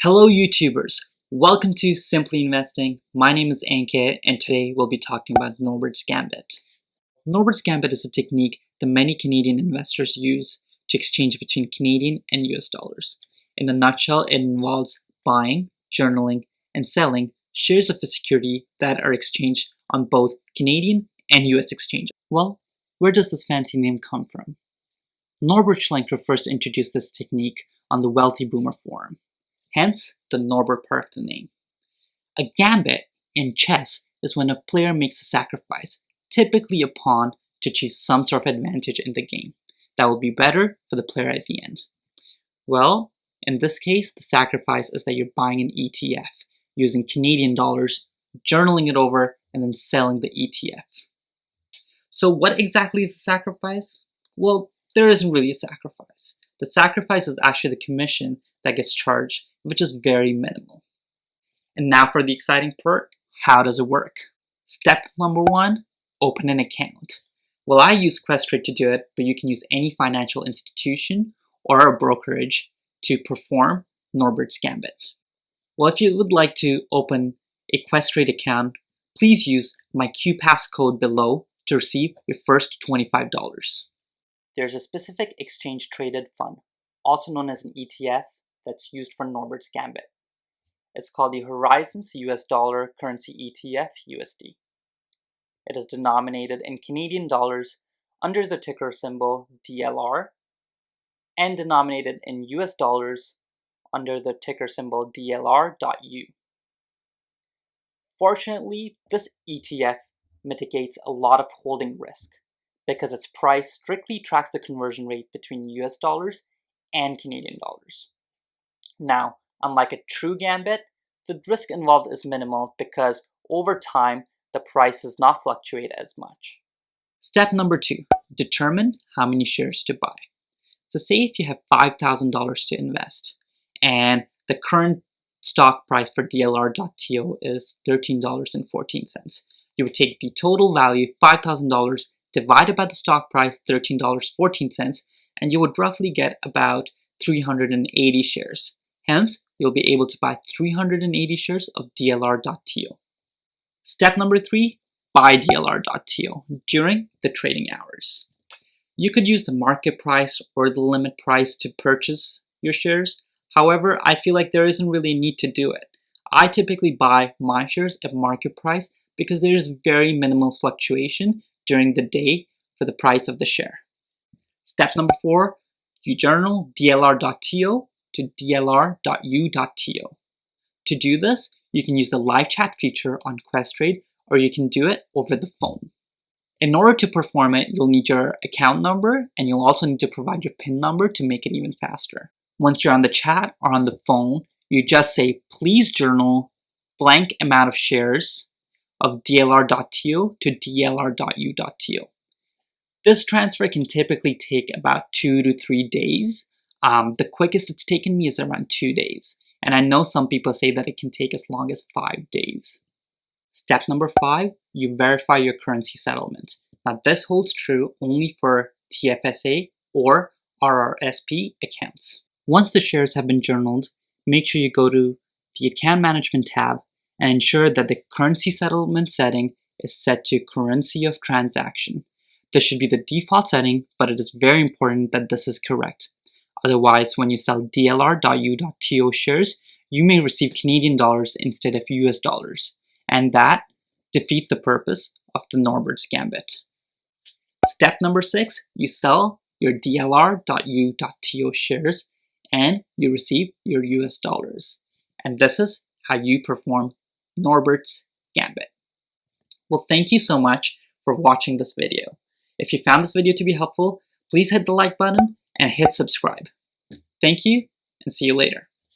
Hello YouTubers, welcome to Simply Investing. My name is Ankit and today we'll be talking about Norbert's Gambit. Norbert's Gambit is a technique that many Canadian investors use to exchange between Canadian and US dollars. In a nutshell, it involves buying, journaling, and selling shares of a security that are exchanged on both Canadian and US exchanges. Well, where does this fancy name come from? Norbert Schlenker first introduced this technique on the Wealthy Boomer forum. Hence, the Norbert part of the name. A gambit in chess is when a player makes a sacrifice, typically a pawn, to achieve some sort of advantage in the game that will be better for the player at the end. Well, in this case, the sacrifice is that you're buying an ETF using Canadian dollars, journaling it over, and then selling the ETF. So what exactly is the sacrifice? Well, there isn't really a sacrifice. The sacrifice is actually the commission that gets charged, which is very minimal. And now for the exciting part, how does it work? Step number 1, open an account. Well, I use Questrade to do it, but you can use any financial institution or a brokerage to perform Norbert's Gambit. Well, if you would like to open a Questrade account, please use my QPass code below to receive your first $25. There's a specific exchange traded fund, also known as an ETF, that's used for Norbert's Gambit. It's called the Horizons US Dollar Currency ETF USD. It is denominated in Canadian dollars under the ticker symbol DLR and denominated in US dollars under the ticker symbol DLR.U.TO. Fortunately, this ETF mitigates a lot of holding risk because its price strictly tracks the conversion rate between US dollars and Canadian dollars. Now, unlike a true gambit, the risk involved is minimal because over time, the price does not fluctuate as much. Step number 2, determine how many shares to buy. So say if you have $5,000 to invest and the current stock price for DLR.TO is $13.14. You would take the total value, $5,000, divided by the stock price, $13.14, and you would roughly get about 380 shares. Hence, you'll be able to buy 380 shares of DLR.TO. Step number 3, buy DLR.TO during the trading hours. You could use the market price or the limit price to purchase your shares. However, I feel like there isn't really a need to do it. I typically buy my shares at market price because there is very minimal fluctuation during the day for the price of the share. Step number 4, you journal DLR.TO to DLR.U.TO. To do this, you can use the live chat feature on Questrade or you can do it over the phone. In order to perform it, you'll need your account number and you'll also need to provide your PIN number to make it even faster. Once you're on the chat or on the phone, you just say, please journal blank amount of shares of DLR.TO to DLR.U.TO. This transfer can typically take about 2 to 3 days. The quickest it's taken me is around 2 days. And I know some people say that it can take as long as 5 days. Step number 5, you verify your currency settlement. Now this holds true only for TFSA or RRSP accounts. Once the shares have been journaled, make sure you go to the Account Management tab and ensure that the currency settlement setting is set to currency of transaction. This should be the default setting, but it is very important that this is correct. Otherwise, when you sell DLR.U.TO shares, you may receive Canadian dollars instead of US dollars, and that defeats the purpose of the Norbert's Gambit. Step number 6, you sell your DLR.U.TO shares and you receive your US dollars. And this is how you perform Norbert's Gambit. Well, thank you so much for watching this video. If you found this video to be helpful, please hit the like button and hit subscribe. Thank you and see you later.